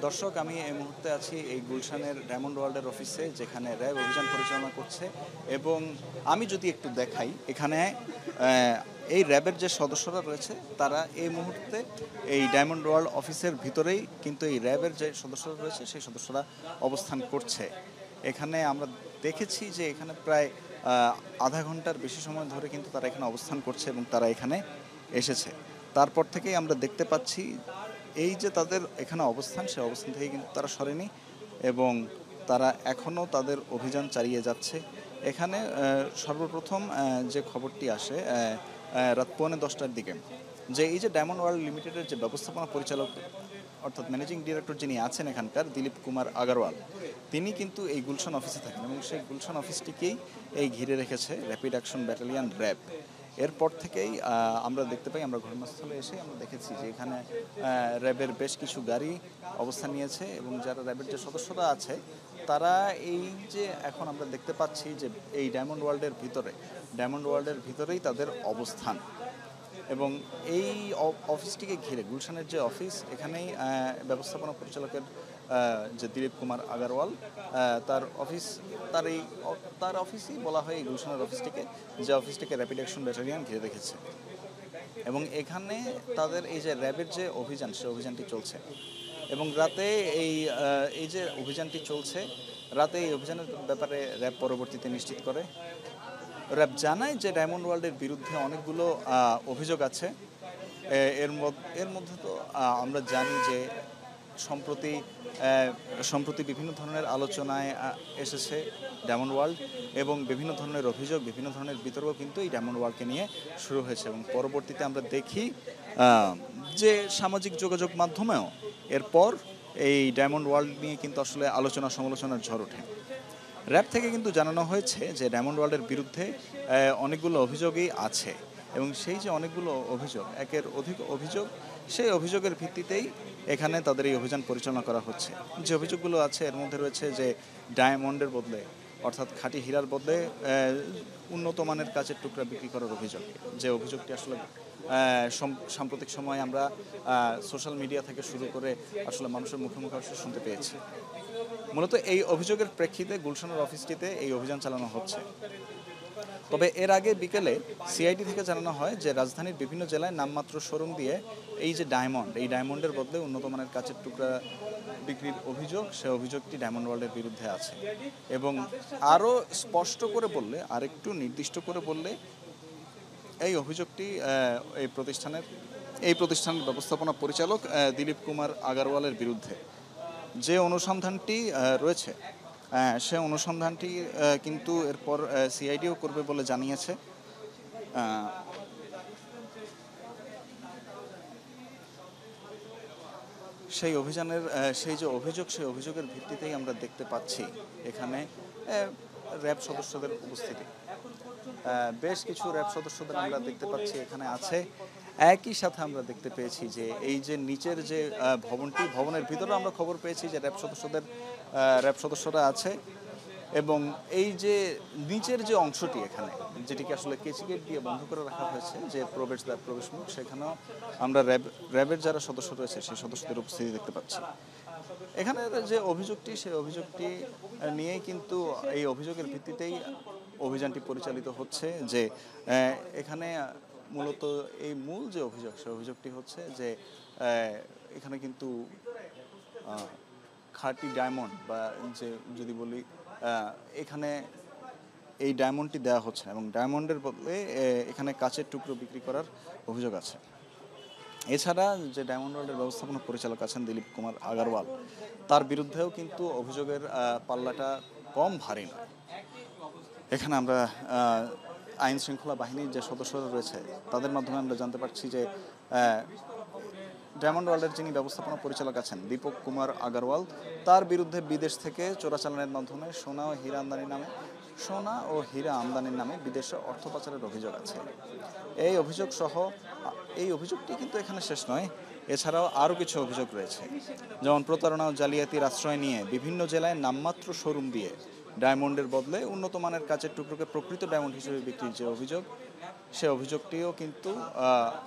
দর্শক, আমি এই মুহূর্তে আছি এই গুলশানের ডায়মন্ড ওয়ার্ল্ডের অফিসে, যেখানে র্যাব অভিযান পরিচালনা করছে। এবং আমি যদি একটু দেখাই, এখানে এই র্যাবের যে সদস্যরা রয়েছে তারা এই মুহূর্তে এই ডায়মন্ড ওয়ার্ল্ড অফিসের ভিতরেই কিন্তু এই র্যাবের যে সদস্যরা রয়েছে সেই সদস্যরা অবস্থান করছে। এখানে আমরা দেখেছি যে এখানে প্রায় আধা ঘন্টার বেশি সময় ধরে কিন্তু তারা এখানে অবস্থান করছে এবং তারা এখানে এসেছে। তারপর থেকেই আমরা দেখতে পাচ্ছি এই যে তাদের এখানে অবস্থান, সে অবস্থান থেকে কিন্তু তারা সরেনি এবং তারা এখনও তাদের অভিযান চালিয়ে যাচ্ছে। এখানে সর্বপ্রথম যে খবরটি আসে রাত 9:45টার দিকে, যে এই যে ডায়মন্ড ওয়ার্ল্ড লিমিটেডের যে ব্যবস্থাপনা পরিচালক অর্থাৎ ম্যানেজিং ডিরেক্টর যিনি আছেন এখানকার, দিলীপ কুমার আগারওয়াল, তিনি কিন্তু এই গুলশান অফিসে থাকেন এবং সেই গুলশান অফিসটিকেই এই ঘিরে রেখেছে র্যাপিড অ্যাকশন ব্যাটালিয়ন র্যাব। এরপর থেকেই আমরা দেখতে পাই, আমরা ঘটনাস্থলে এসে আমরা দেখেছি যে এখানে র্যাবের বেশ কিছু গাড়ি অবস্থান নিয়েছে এবং যারা র্যাবের যে সদস্যরা আছে তারা এই যে এখন আমরা দেখতে পাচ্ছি যে এই ডায়মন্ড ওয়ার্ল্ডের ভিতরেই তাদের অবস্থান। এবং এই অফিসটিকে ঘিরে গুলশানের যে অফিস, এখানেই ব্যবস্থাপনা পরিচালকের যে দিলীপ কুমার আগারওয়াল, তার অফিসই বলা হয় এই গুলশানের অফিসটিকে, যে অফিসটিকে র্যাপিড অ্যাকশন ব্যাটালিয়ন ঘিরে রেখেছে। এবং এখানে তাদের এই যে র্যাবের যে অভিযান, সে অভিযানটি চলছে এবং রাতে এই যে অভিযানটি চলছে, রাতে এই অভিযানের ব্যাপারে র্যাব পরবর্তীতে নিশ্চিত করে। র্যাব জানায় যে ডায়মন্ড ওয়ার্ল্ডের বিরুদ্ধে অনেকগুলো অভিযোগ আছে। এর মধ্যে তো আমরা জানি যে সম্প্রতি বিভিন্ন ধরনের আলোচনায় এসেছে ডায়মন্ড ওয়ার্ল্ড এবং বিভিন্ন ধরনের অভিযোগ, বিভিন্ন ধরনের বিতর্ক কিন্তু এই ডায়মন্ড ওয়ার্ল্ডকে নিয়ে শুরু হয়েছে। এবং পরবর্তীতে আমরা দেখি যে সামাজিক যোগাযোগ মাধ্যমেও এরপর এই ডায়মন্ড ওয়ার্ল্ড নিয়ে কিন্তু আসলে আলোচনা সমালোচনার ঝড় ওঠে। র্যাব থেকে কিন্তু জানানো হয়েছে যে ডায়মন্ড ওয়ার্ল্ডের বিরুদ্ধে অনেকগুলো অভিযোগই আছে এবং সেই যে অনেকগুলো অভিযোগ, একের অধিক অভিযোগ, সেই অভিযোগের ভিত্তিতেই এখানে তাদের এই অভিযান পরিচালনা করা হচ্ছে। যে অভিযোগগুলো আছে এর মধ্যে রয়েছে যে ডায়মন্ডের বদলে, অর্থাৎ খাঁটি হীরার বদলে উন্নত মানের কাচের টুকরা বিক্রি করার অভিযোগ। যে অভিযোগটি আসলে সাম্প্রতিক সময়ে আমরা সোশ্যাল মিডিয়া থেকে শুরু করে আসলে মানুষের মুখে মুখে আসলে শুনতে পেয়েছি। মূলত এই অভিযোগের প্রেক্ষিতে গুলশানের অফিসটিতে এই অভিযান চালানো হচ্ছে। তবে এর আগে বিকেলে সিআইডি থেকে জানানো হয় যে রাজধানীর বিভিন্ন জেলায় নামমাত্র শোরুম দিয়ে এই যে ডায়মন্ডের বদলে উন্নত মানের কাচের টুকরা বিক্রির অভিযোগ, সে অভিযোগটি ডায়মন্ড ওয়ার্ল্ডের বিরুদ্ধে আছে। এবং আরও স্পষ্ট করে বললে, আরেকটু নির্দিষ্ট করে বললে, এই অভিযোগটি এই প্রতিষ্ঠানের ব্যবস্থাপনা পরিচালক দিলীপ কুমার আগারওয়ালের বিরুদ্ধে। যে অনুসন্ধানটি রয়েছে, সে অনুসন্ধানটি কিন্তু এরপর সিআইডিও করবে বলে জানিয়েছে। সেই অভিযোগের ভিত্তিতেই আমরা দেখতে পাচ্ছি এখানে র্যাব সদস্যদের উপস্থিতি। বেশ কিছু র্যাব সদস্যদের আমরা দেখতে পাচ্ছি এখানে আছে। একই সাথে আমরা দেখতে পেয়েছি যে এই যে নিচের যে ভবনের ভিতরে আমরা খবর পেয়েছি যে র্যাব সদস্যরা আছে। এবং এই যে নিচের যে অংশটি, এখানে যেটিকে আসলে কেচি গেট দিয়ে বন্ধ করে রাখা হয়েছে, যে প্রবেশ মুখ, সেখানেও আমরা র্যাবের যারা সদস্য রয়েছে সেই সদস্যদের উপস্থিতি দেখতে পাচ্ছি। এখানে যে অভিযোগটি, সেই অভিযোগটি নিয়েই কিন্তু এই অভিযোগের ভিত্তিতেই অভিযানটি পরিচালিত হচ্ছে। যে এখানে মূলত এই মূল যে অভিযোগ, সেই অভিযোগটি হচ্ছে যে এখানে কিন্তু খাঁটি ডায়মন্ড, বা যে যদি বলি এখানে এই ডায়মন্ডটি দেওয়া হচ্ছে এবং ডায়মন্ডের বদলে এখানে কাচের টুকরো বিক্রি করার অভিযোগ আছে। এছাড়া যে ডায়মন্ড ওয়ার্ল্ডের ব্যবস্থাপনা পরিচালক আছেন দিলীপ কুমার আগারওয়াল, তার বিরুদ্ধেও কিন্তু অভিযোগের পাল্লাটা কম ভারী নয়। এখানে আমরা আইন শৃঙ্খলা বাহিনীর যে সদস্যরা রয়েছে তাদের মাধ্যমে আমরা জানতে পারছি যে ডায়মন্ড ওয়ার্ল্ডের যিনি ব্যবস্থাপনা পরিচালক আছেন দীপক কুমার আগারওয়াল, তার বিরুদ্ধে বিদেশ থেকে চোরাচালানের মাধ্যমে সোনা ও হীরা আমদানির নামে বিদেশে অর্থ পাচারের অভিযোগ আছে। এই অভিযোগটি কিন্তু এখানে শেষ নয়। এছাড়াও আরও কিছু অভিযোগ রয়েছে, যেমন প্রতারণা ও জালিয়াতির আশ্রয় নিয়ে বিভিন্ন জেলায় নামমাত্র শোরুম দিয়ে ডায়মন্ডের বদলে উন্নত মানের কাচের টুকরোকে প্রকৃত ডায়মন্ড হিসেবে বিক্রির যে অভিযোগ, সে অভিযোগটিও কিন্তু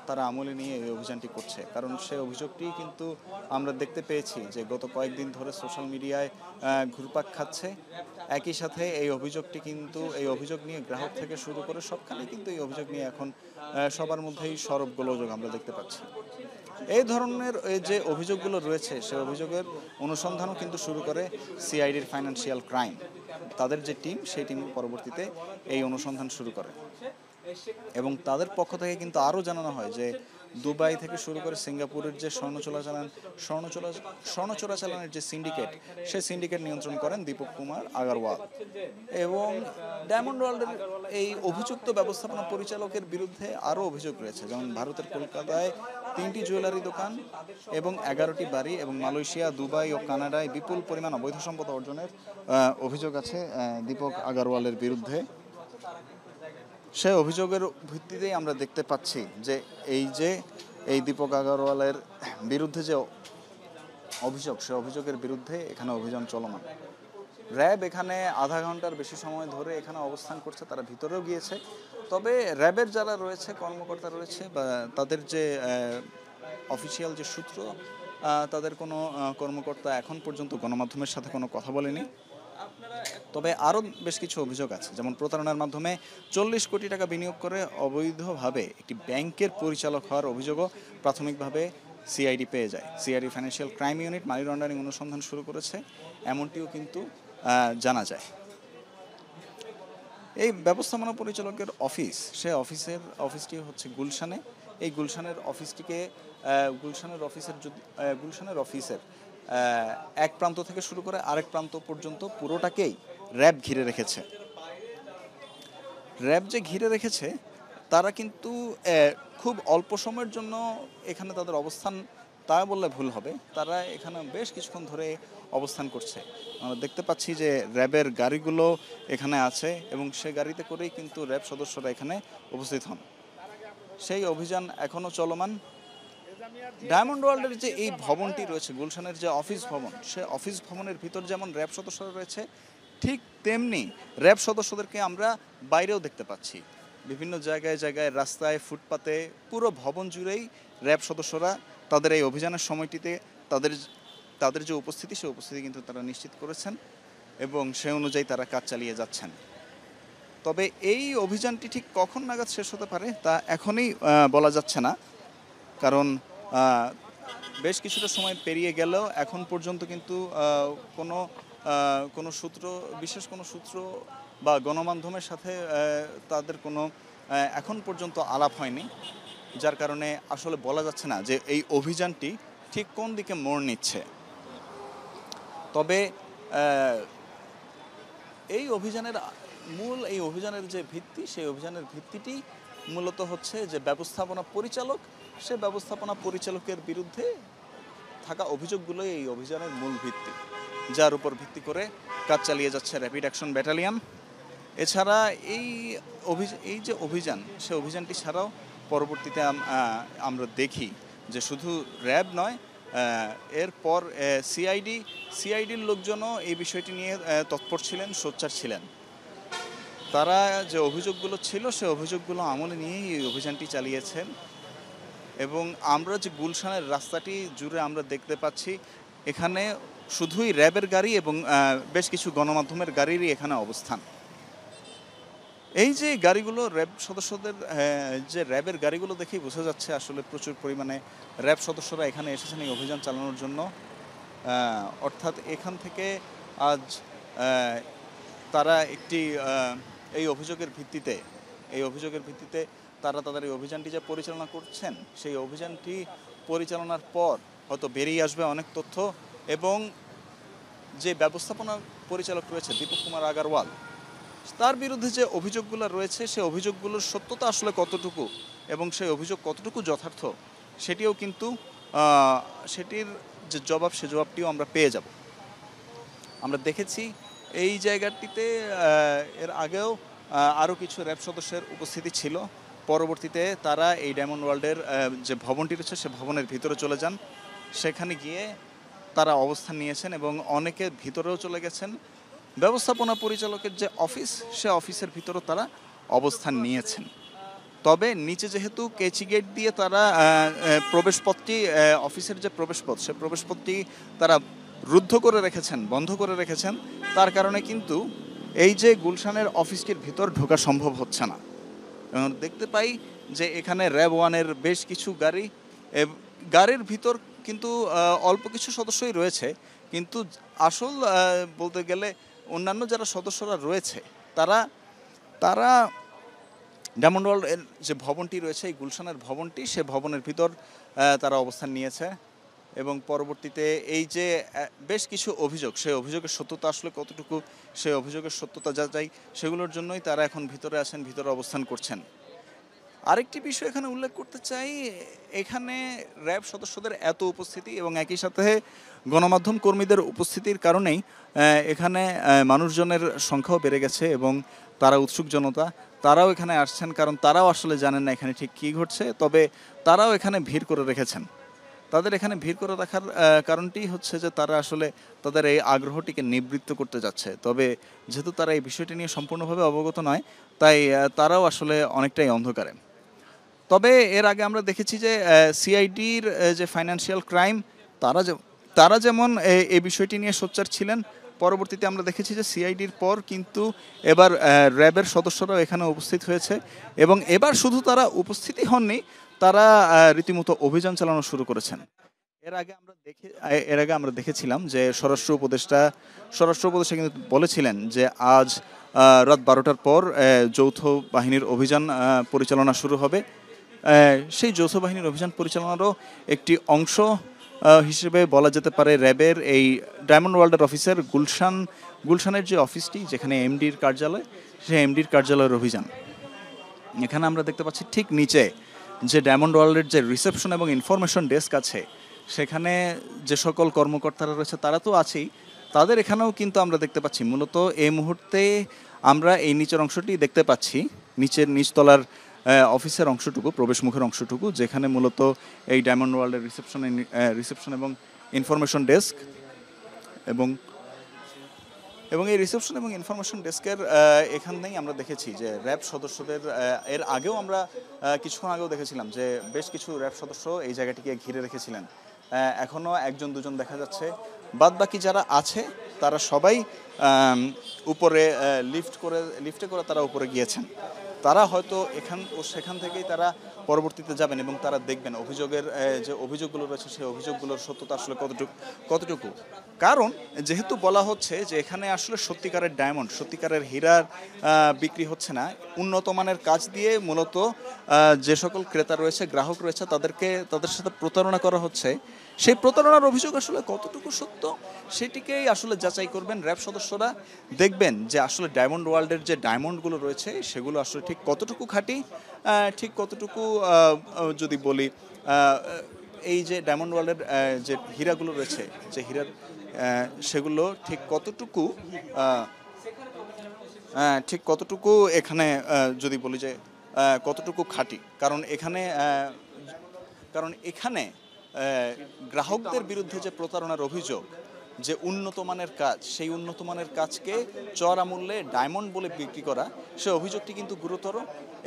তারা আমলে নিয়ে এই অভিযানটি করছে। কারণ সে অভিযোগটি কিন্তু আমরা দেখতে পেয়েছি যে গত কয়েকদিন ধরে সোশ্যাল মিডিয়ায় ঘুরপাক খাচ্ছে। একই সাথে এই অভিযোগটি কিন্তু এই অভিযোগ নিয়ে গ্রাহক থেকে শুরু করে সবখানেই কিন্তু এই অভিযোগ নিয়ে এখন সবার মধ্যেই সরব গোলযোগ আমরা দেখতে পাচ্ছি। এই ধরনের যে অভিযোগগুলো রয়েছে সে অভিযোগের অনুসন্ধানও কিন্তু শুরু করে সিআইডির ফাইন্যান্সিয়াল ক্রাইম। তাদের যে টিম সেই টিম পরবর্তীতে এই অনুসন্ধান শুরু করে এবং তাদের পক্ষ থেকে কিন্তু আরও জানানো হয় যে দুবাই থেকে শুরু করে সিঙ্গাপুরের যে স্বর্ণ চোরাচালানের যে সিন্ডিকেট সেই সিন্ডিকেট নিয়ন্ত্রণ করেন দীপক কুমার আগারওয়াল এবং ডায়মন্ড ওয়ার্ল্ডের এই অভিযুক্ত ব্যবস্থাপনা পরিচালকের বিরুদ্ধে আরও অভিযোগ রয়েছে। যেমন ভারতের কলকাতায় 3টি জুয়েলারি দোকান এবং 11টি বাড়ি এবং মালয়েশিয়া, দুবাই ও কানাডায় বিপুল পরিমাণ অবৈধ সম্পদ অর্জনের অভিযোগ আছে দীপক আগারওয়ালের বিরুদ্ধে। সে অভিযোগের ভিত্তিতেই আমরা দেখতে পাচ্ছি যে এই দীপক আগারওয়ালের বিরুদ্ধে যে অভিযোগ সে অভিযোগের বিরুদ্ধে এখানে অভিযান চলমান। র্যাব এখানে আধা ঘন্টার বেশি সময় ধরে এখানে অবস্থান করছে, তারা ভিতরেও গিয়েছে। তবে র্যাবের যারা রয়েছে কর্মকর্তা রয়েছে বা তাদের যে অফিসিয়াল যে সূত্র তাদের কোনো কর্মকর্তা এখন পর্যন্ত গণমাধ্যমের সাথে কোনো কথা বলেনি। তবে আরও বেশ কিছু অভিযোগ আছে, যেমন প্রতারণার মাধ্যমে 40 কোটি টাকা বিনিয়োগ করে অবৈধভাবে একটি ব্যাংকের পরিচালক হওয়ার অভিযোগও প্রাথমিকভাবে সিআইডি পেয়ে যায়। CID financial crime unit money laundering অনুসন্ধান শুরু করেছে এমনটিও কিন্তু জানা যায়। এই ব্যবস্থাপনা পরিচালকের অফিস অফিসটি হচ্ছে গুলশানে। এই গুলশানের অফিসের এক প্রান্ত থেকে শুরু করে আরেক প্রান্ত পর্যন্ত পুরোটাকেই র্যাব ঘিরে রেখেছে। র্যাব যে ঘিরে রেখেছে তারা কিন্তু খুব অল্প সময়ের জন্য এখানে তাদের অবস্থান তা বললে ভুল হবে, তারা এখানে বেশ কিছুক্ষণ ধরে অবস্থান করছে। আমরা দেখতে পাচ্ছি যে র্যাবের গাড়িগুলো এখানে আছে এবং সে গাড়িতে করেই কিন্তু র্যাব সদস্যরা এখানে উপস্থিত হন। সেই অভিযান এখনও চলমান। ডায়মন্ড ওয়ার্ল্ডের যে এই ভবনটি রয়েছে গুলশানের যে অফিস ভবন, সে অফিস ভবনের ভিতর যেমন র্যাব সদস্যরা রয়েছে ঠিক তেমনি র্যাব সদস্যদেরকে আমরা বাইরেও দেখতে পাচ্ছি। বিভিন্ন জায়গায় রাস্তায়, ফুটপাতে, পুরো ভবন জুড়েই র্যাব সদস্যরা তাদের এই অভিযানের সময়টিতে তাদের যে উপস্থিতি সে উপস্থিতি কিন্তু তারা নিশ্চিত করেছেন এবং সে অনুযায়ী তারা কাজ চালিয়ে যাচ্ছেন। তবে এই অভিযানটি ঠিক কখন নাগাদ শেষ হতে পারে তা এখনই বলা যাচ্ছে না, কারণ বেশ কিছুটা সময় পেরিয়ে গেলেও এখন পর্যন্ত কিন্তু বিশেষ কোনো সূত্র বা গণমাধ্যমের সাথে তাদের কোনো এখন পর্যন্ত আলাপ হয়নি, যার কারণে আসলে বলা যাচ্ছে না যে এই অভিযানটি ঠিক কোন দিকে মোড় নিচ্ছে। তবে এই অভিযানের যে ভিত্তি, সেই অভিযানের ভিত্তিটি মূলত হচ্ছে যে ব্যবস্থাপনা পরিচালক, সে ব্যবস্থাপনা পরিচালকের বিরুদ্ধে থাকা অভিযোগগুলোই এই অভিযানের মূল ভিত্তি, যার উপর ভিত্তি করে কাজ চালিয়ে যাচ্ছে র্যাপিড অ্যাকশন ব্যাটালিয়ন। এছাড়া এই যে অভিযান, সে অভিযানটি ছাড়াও পরবর্তীতে আমরা দেখি যে শুধু র্যাব নয়, এরপর সিআইডির লোকজনও এই বিষয়টি নিয়ে তৎপর ছিলেন, সোচ্চার ছিলেন। তারা যে অভিযোগগুলো ছিল সে অভিযোগগুলো আমলে নিয়েই এই অভিযানটি চালিয়েছেন এবং আমরা যে গুলশানের রাস্তাটি জুড়ে আমরা দেখতে পাচ্ছি এখানে শুধুই র্যাবের গাড়ি এবং বেশ কিছু গণমাধ্যমের গাড়িরই এখানে অবস্থান। এই যে গাড়িগুলো র্যাব সদস্যদের যে র্যাবের গাড়িগুলো দেখেই বোঝা যাচ্ছে আসলে প্রচুর পরিমাণে র্যাব সদস্যরা এখানে এসেছেন এই অভিযান চালানোর জন্য। অর্থাৎ এখান থেকে আজ তারা এই অভিযোগের ভিত্তিতে তারা তাদের এই অভিযানটি যে পরিচালনা করছেন সেই অভিযানটি পরিচালনার পর হয়তো বেরিয়ে আসবে অনেক তথ্য এবং যে ব্যবস্থাপনা পরিচালক রয়েছে দীপক কুমার আগারওয়াল, তার বিরুদ্ধে যে অভিযোগগুলো রয়েছে সেই অভিযোগগুলোর সত্যতা আসলে কতটুকু এবং সেই অভিযোগ কতটুকু যথার্থ সেটিও কিন্তু সেটির যে জবাব সে জবাবটিও আমরা পেয়ে যাব। আমরা দেখেছি এই জায়গাটিতে এর আগেও আরও কিছু র্যাব সদস্যের উপস্থিতি ছিল। পরবর্তীতে তারা এই ডায়মন্ড ওয়ার্ল্ডের যে ভবনটি রয়েছে সে ভবনের ভিতরে চলে যান, সেখানে গিয়ে তারা অবস্থান নিয়েছেন এবং অনেকে ভিতরেও চলে গেছেন। ব্যবস্থাপনা পরিচালকের যে অফিস সে অফিসের ভিতরেও তারা অবস্থান নিয়েছেন। তবে নিচে যেহেতু কেচি গেট দিয়ে তারা প্রবেশপথটি অফিসের যে প্রবেশপথ সে প্রবেশপথটি তারা রুদ্ধ করে রেখেছেন, বন্ধ করে রেখেছেন, তার কারণে কিন্তু এই যে গুলশানের অফিসটির ভিতর ঢোকা সম্ভব হচ্ছে না। দেখতে পাই যে এখানে র্যাব ওয়ানের বেশ কিছু গাড়ির ভিতর কিন্তু অল্প কিছু সদস্যই রয়েছে, কিন্তু আসল বলতে গেলে অন্যান্য যারা সদস্যরা রয়েছে তারা তারা ডায়মন্ড ওয়ার্ল্ড এর যে ভবনটি রয়েছে, এই গুলশানের ভবনটি, সে ভবনের ভিতর তারা অবস্থান নিয়েছে এবং পরবর্তীতে এই যে বেশ কিছু অভিযোগ, সেই অভিযোগের সত্যতা আসলে কতটুকু, সেই অভিযোগের সত্যতা যাচাই, সেগুলোর জন্যই তারা এখন ভিতরে আছেন, ভিতরে অবস্থান করছেন। আরেকটি বিষয় এখানে উল্লেখ করতে চাই, এখানে র্যাব সদস্যদের এত উপস্থিতি এবং একই সাথে গণমাধ্যম কর্মীদের উপস্থিতির কারণেই এখানে মানুষজনের সংখ্যাও বেড়ে গেছে এবং তারা উৎসুক জনতা, তারাও এখানে আসছেন, কারণ তারাও আসলে জানেন না এখানে ঠিক কী ঘটছে, তবে তারাও এখানে ভিড় করে রেখেছেন। তাদের এখানে ভিড় করে রাখার কারণটি হচ্ছে যে তারা আসলে তাদের এই আগ্রহটিকে নিবৃত্ত করতে যাচ্ছে। তবে যেহেতু তারা এই বিষয়টি নিয়ে সম্পূর্ণভাবে অবগত নয়, তাই তারাও আসলে অনেকটাই অন্ধকারে। তবে এর আগে আমরা দেখেছি যে সিআইডির যে ফাইন্যান্সিয়াল ক্রাইম, তারা যেমন এই বিষয়টি নিয়ে সোচ্চার ছিলেন, পরবর্তীতে আমরা দেখেছি যে সিআইডির পর কিন্তু এবার র্যাবের সদস্যরাও এখানে উপস্থিত হয়েছে এবং এবার শুধু তারা উপস্থিতই হননি, তারা রীতিমতো অভিযান চালানো শুরু করেছেন। এর আগে আমরা দেখেছিলাম যে স্বরাষ্ট্র উপদেষ্টা কিন্তু বলেছিলেন যে আজ রাত 12টার পর যৌথ বাহিনীর অভিযান পরিচালনা শুরু হবে। সেই যৌথ বাহিনীর অভিযান পরিচালনারও একটি অংশ হিসেবে বলা যেতে পারে র্যাবের এই ডায়মন্ড ওয়ার্ল্ডের অফিসের গুলশানের যে অফিসটি, যেখানে এমডির কার্যালয়, সেই এমডির কার্যালয়ের অভিযান। এখানে আমরা দেখতে পাচ্ছি ঠিক নিচে যে ডায়মন্ড ওয়ার্ল্ডের যে রিসেপশন এবং ইনফরমেশন ডেস্ক আছে, সেখানে যে সকল কর্মকর্তারা রয়েছে তারা তো আছেই, তাদের এখানেও কিন্তু আমরা দেখতে পাচ্ছি মূলত এই মুহূর্তে আমরা এই নিচের অংশটি দেখতে পাচ্ছি, নিচতলার অফিসের অংশটুকু, প্রবেশমুখের অংশটুকু, যেখানে মূলত এই ডায়মন্ড ওয়ার্ল্ডের রিসেপশন এবং ইনফরমেশন ডেস্ক এবং এই রিসেপশন এবং ইনফরমেশন ডেস্কের এখানেই আমরা দেখেছি যে র্যাব সদস্যদের, এর আগেও আমরা কিছুক্ষণ আগেও দেখেছিলাম যে বেশ কিছু র্যাব সদস্য এই জায়গাটিকে ঘিরে রেখেছিলেন। এখনও একজন দুজন দেখা যাচ্ছে, বাদ বাকি যারা আছে তারা সবাই উপরে লিফটে করে তারা উপরে গিয়েছেন। তারা হয়তো সেখান থেকেই তারা পরবর্তীতে যাবেন এবং তারা দেখবেন অভিযোগের যে অভিযোগগুলো রয়েছে সেই অভিযোগগুলোর সত্যতা আসলে কতটুকু। কারণ যেহেতু বলা হচ্ছে যে এখানে আসলে সত্যিকারের ডায়মন্ড, সত্যিকারের হীরার বিক্রি হচ্ছে না, উন্নত মানের কাজ দিয়ে মূলত যে সকল ক্রেতা রয়েছে, গ্রাহক রয়েছে, তাদের সাথে প্রতারণা করা হচ্ছে। সেই প্রতারণার অভিযোগ আসলে কতটুকু সত্য সেটিকেই আসলে যাচাই করবেন র্যাব সদস্যরা। দেখবেন যে আসলে ডায়মন্ড ওয়ার্ল্ডের যে ডায়মন্ডগুলো রয়েছে সেগুলো আসলে ঠিক কতটুকু খাঁটি, ঠিক কতটুকু যদি বলি এই যে ডায়মন্ড ওয়ার্ল্ডের যে হীরাগুলো রয়েছে, যে হীরার সেগুলো ঠিক কতটুকু এখানে যদি বলি যে কতটুকু খাঁটি। কারণ এখানে গ্রাহকদের বিরুদ্ধে যে প্রতারণার অভিযোগ, যে উন্নত মানের কাজ, সেই উন্নত মানের কাজকে চড়া মূল্যে ডায়মন্ড বলে বিক্রি করা, সে অভিযোগটি কিন্তু গুরুতর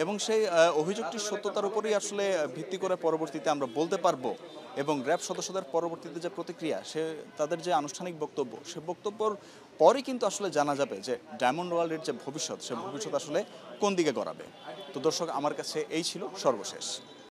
এবং সেই অভিযোগটির সত্যতার উপরেই আসলে ভিত্তি করে পরবর্তীতে আমরা বলতে পারবো এবং র্যাব সদস্যদের পরবর্তীতে যে প্রতিক্রিয়া, তাদের যে আনুষ্ঠানিক বক্তব্য, সে বক্তব্যর পরে কিন্তু আসলে জানা যাবে যে ডায়মন্ড ওয়ার্ল্ডের যে ভবিষ্যৎ, সে ভবিষ্যৎ আসলে কোন দিকে গড়াবে। তো দর্শক, আমার কাছে এই ছিল সর্বশেষ।